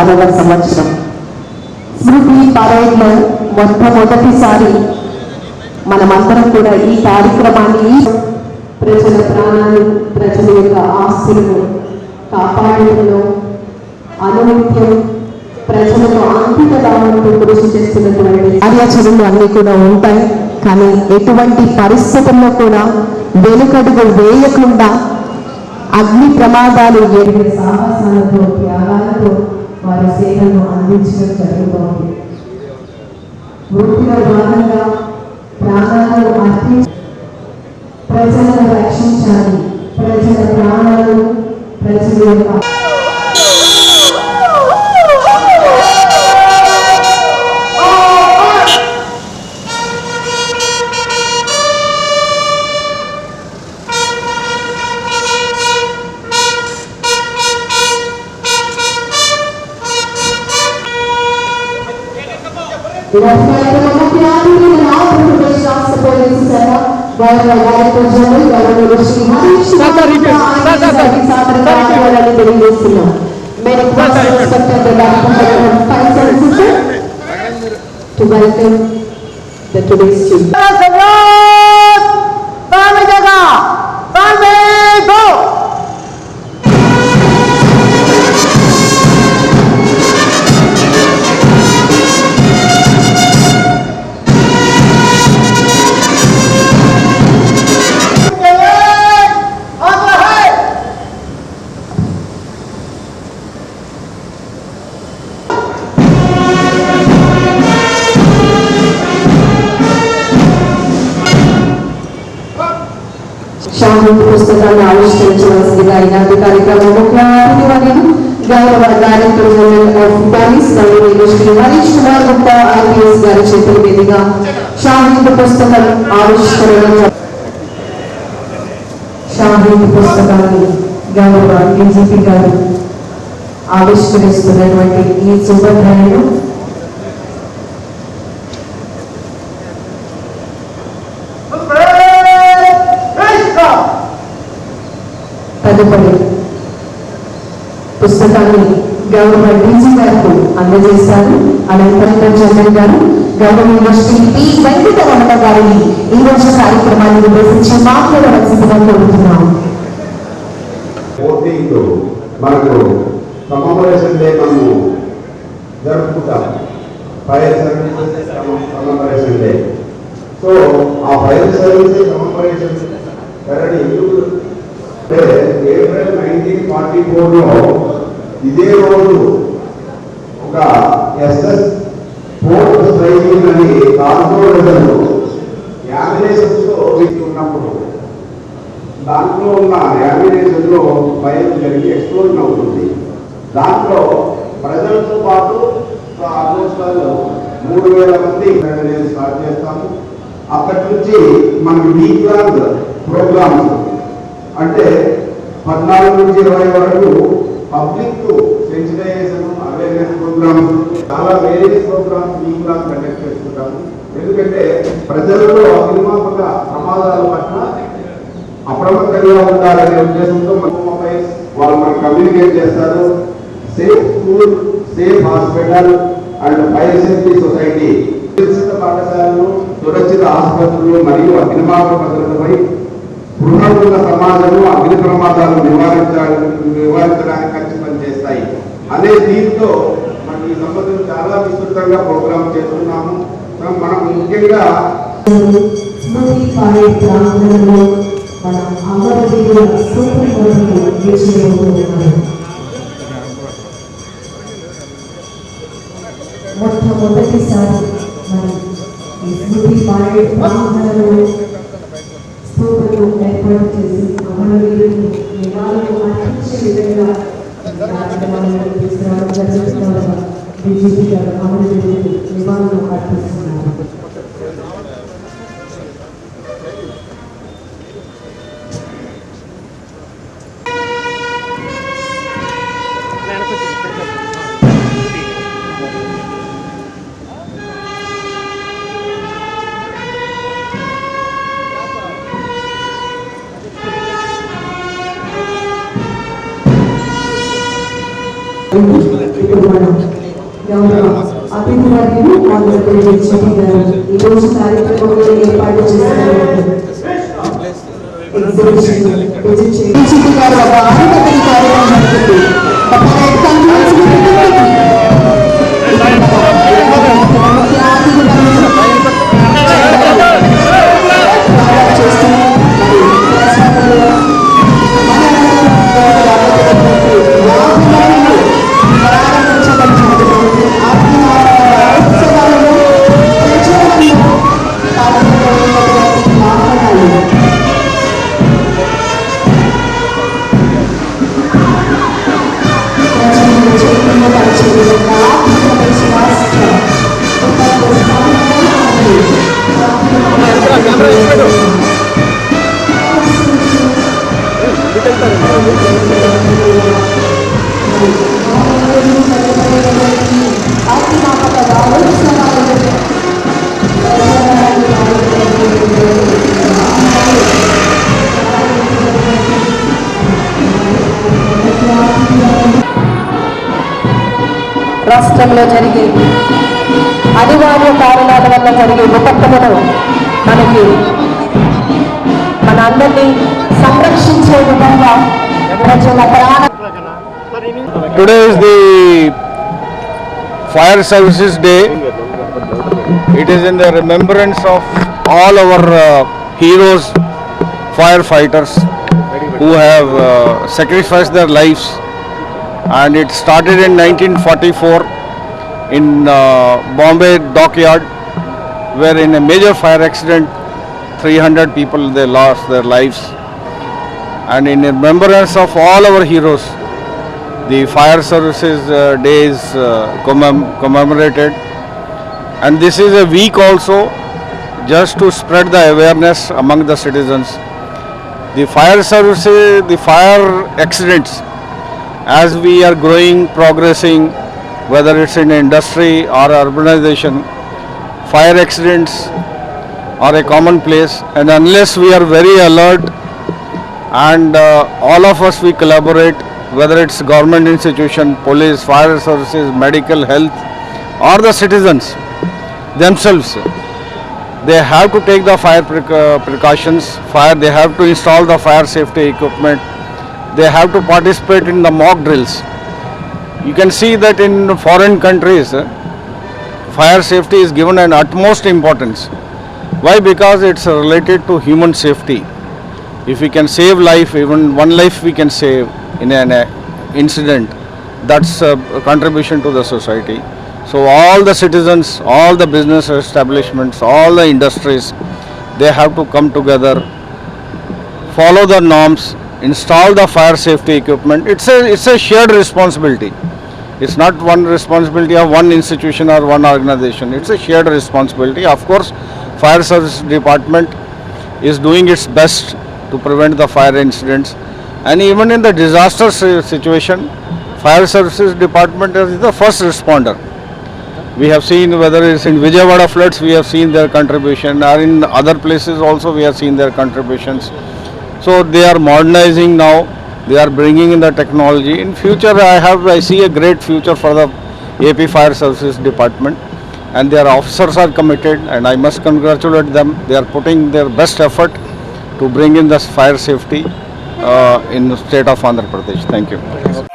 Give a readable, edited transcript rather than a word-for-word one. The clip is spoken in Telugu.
6వ సంవత్సరం. స్మృతి పరేడ్లో మొట్టమొదటిసారి మనమందరం కూడా ఈ కార్యక్రమాన్ని ప్రజల ప్రాణాలు, ప్రజల యొక్క ఆస్తులను కాపాడడంలో అనునిత్యం ప్రజలకు అంకిత భావంతో కృషి చేస్తున్నటువంటి కార్యాచరణలు అన్నీ కూడా ఉంటాయి. కానీ ఎటువంటి పరిస్థితుల్లో కూడా వెనుకడుగు వేయకుండా అగ్ని ప్రమాదాలు ఎరిగిన సాహసాలతో, త్యాగాలతో వారి సేవలను అందించడం జరుగుతోంది. వృత్తిలో భాగంగా ప్రాణాలను అర్పించి ప్రజలను రక్షించాలి. ప్రజల ప్రాణాలు, ప్రజల యొక్క to welcome the today's student. శాంతి పుస్తకాన్ని ఆవిష్కరించవలసిందిగా ఈనాటి కార్యక్రమం ముఖ్య అతిథి మరియు గౌరవ director general of police Shri Harish Kumar Gupta IPS గారి చేతుల మీదుగా శాంతి పుస్తకం ఆవిష్కరణ. శాంతి పుస్తకాన్ని గౌరవ DGP గారు ఆవిష్కరిస్తున్నటువంటి ఈ శుభధ్యాయులు తదుపరి పుస్తకాన్ని గౌరవ DG గారికి అందజేశారు. అనంతరం చంద్రన్ గారు గౌరవ శ్రీ P. వెంకటరమణ గారిని ఈ రోజు కార్యక్రమాన్ని నిర్వహించి మాట్లాడవలసిందిగా కోరుతున్నాం. మనకు కమమరేషన్ డే మనము జరుపుకుంటాం. Fire services commemoration day. So ఆ ఫైర్ సర్వీసెస్ కమమరేషన్ ఏప్రిల్ 1944లో ఇదే రోజు ఒక SS ఫోర్త్ స్ట్రైకింగ్ అని కార్పొరేషన్లో యామినేషన్స్లో ఉన్నప్పుడు దాంట్లో ఉన్న యామినేషన్లో ఫైర్ జరిగి ఎక్స్ప్లోజన్ అవుతుంది. దాంట్లో ప్రజలతో పాటు ఆల్మోస్ట్ 3000 మంది స్టార్ట్ చేస్తాము. అక్కడి నుంచి మనకి వీక్ లాంగ్ ప్రోగ్రామ్స్ అంటే 14 నుంచి 20 వరకు పబ్లిక్ సెన్సిటైజేషన్ అవేర్నెస్ ప్రోగ్రామ్స్, చాలా various programmes week long conduct చేసుకుంటాము. ఎందుకంటే ప్రజలలో అగ్నిమాపక ప్రమాదాల పట్ల అప్రమత్తంగా ఉండాలనే ఉద్దేశంతో వాళ్ళు మనకు కమ్యూనికేట్ చేస్తారు. Safe school, safe hospital and fire safety society, సురక్షిత పాఠశాలలు, సురక్షిత ఆసుపత్రులు మరియు అగ్నిమాపక భద్రతపై బృహత్తుల సమాజంలో అగ్ని ప్రమాదాలను నివారించడానికి కలిసి పనిచేస్తాయి అనే దీంతో మనం ఈ సంబంధించి చాలా విస్తృతంగా ప్రోగ్రామ్ చేస్తున్నాము. మనం ముఖ్యంగా మొట్టమొదటిసారి మనం ఈ స్మృతి పారేడ్ ప్రాంగణంలో స్తూపను ఏర్పాటు చేసి అమరవీరులకు నివాళులు అర్పించే విధంగా కార్యక్రమాలను తీసుకురావడం జరుగుతున్న DGP గారు అమరవీరులకు నివాళులు అర్పిస్తున్నారు. ఇప్పుడు మనం గౌరవ అతిథి వర్యులు ఆంధ్రప్రదేశ్ డిప్యూటీ గారు ఈ రోజు కార్యక్రమంలో ఏర్పాటు చేస్తున్నారు గారు ఒక ఆధిపత్య కార్యక్రమం జరుగుతుంది రాష్ట్రంలో జరిగే అనివార్య కారణాల వల్ల జరిగే విపత్తులను మనకి మన అందరినీ సంరక్షించే విధంగా ప్రజల ప్రాణ. Today is the Fire Services Day. It is in the remembrance of all our heroes, firefighters who have sacrificed their lives. And it started in 1944 in Bombay dockyard, where in a major fire accident 300 people they lost their lives. And in remembrance of all our heroes, the Fire Services Day is commemorated. And this is a week also just to spread the awareness among the citizens. The fire services, the fire accidents, as we are growing, progressing, whether it's in industry or urbanization, fire accidents are a commonplace, and unless we are very alert and all of us we collaborate, whether it's government institution, police, fire services, medical, health, or the citizens themselves, they have to take the fire precautions. They have to install the fire safety equipment. They have to participate in the mock drills. You can see that in foreign countries, fire safety is given an utmost importance. Why? Because it's related to human safety. If we can save life, even one life we can save in an incident, that's a contribution to the society. So all the citizens, all the business establishments, all the industries, they have to come together, follow the norms, install the fire safety equipment. It's a shared responsibility. It's not one responsibility of one institution or one organization. It's a shared responsibility. Of course, Fire Service Department is doing its best to prevent the fire incidents. And even in the disaster situation, Fire Services Department is the first responder. We have seen, whether it's in Vijayawada floods, we have seen their contribution, or in other places also we have seen their contributions. So they are modernizing now, they are bringing in the technology. In future I see a great future for the AP Fire Services Department, and their officers are committed, and I must congratulate them. They are putting their best effort to bring in the fire safety in the state of Andhra Pradesh. Thank you.